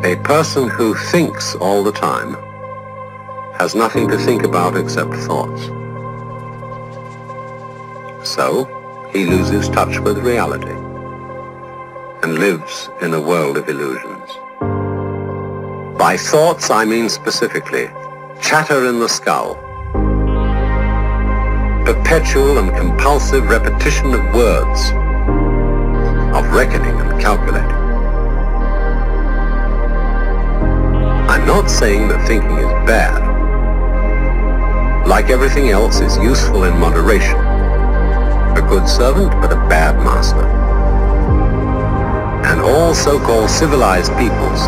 A person who thinks all the time has nothing to think about except thoughts. So, he loses touch with reality and lives in a world of illusions. By thoughts, I mean specifically chatter in the skull, perpetual and compulsive repetition of words, of reckoning and calculating. I'm not saying that thinking is bad. Like everything else, is useful in moderation. A good servant, but a bad master. And all so-called civilized peoples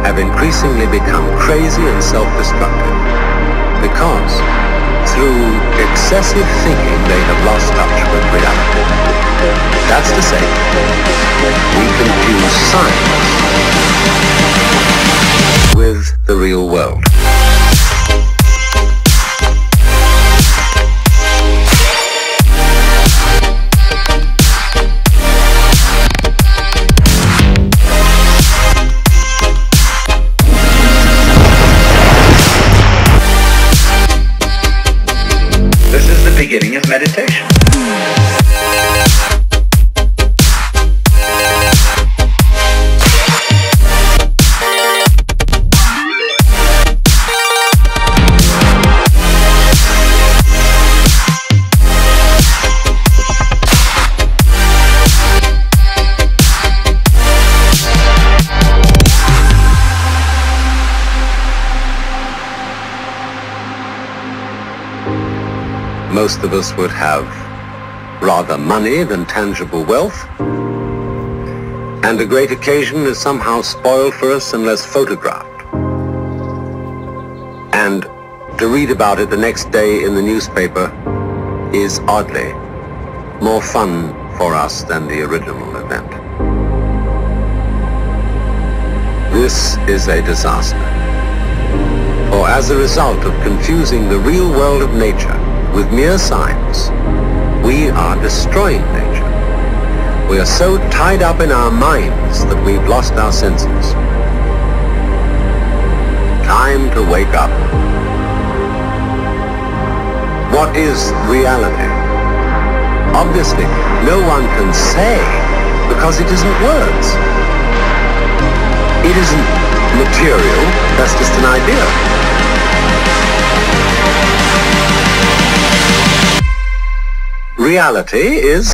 have increasingly become crazy and self-destructive because through excessive thinking they have lost touch with reality. That's to say, we confuse science with the real world. This is the beginning of meditation. Most of us would have rather money than tangible wealth, and a great occasion is somehow spoiled for us unless photographed. And to read about it the next day in the newspaper is oddly more fun for us than the original event. This is a disaster. For as a result of confusing the real world of nature with mere science, we are destroying nature. We are so tied up in our minds that we've lost our senses. Time to wake up. What is reality? Obviously, no one can say because it isn't words. It isn't material, that's just an idea. Reality is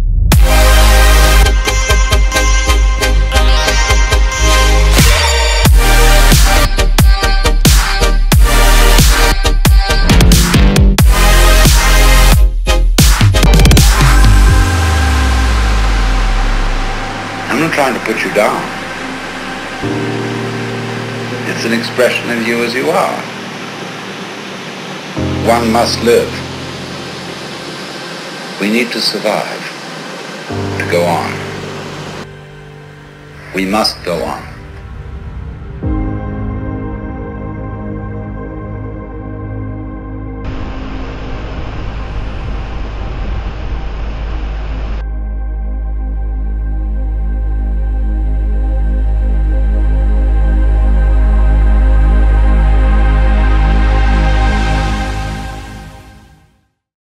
I'm not trying to put you down. It's an expression of you as you are. One must live. We need to survive, to go on. We must go on.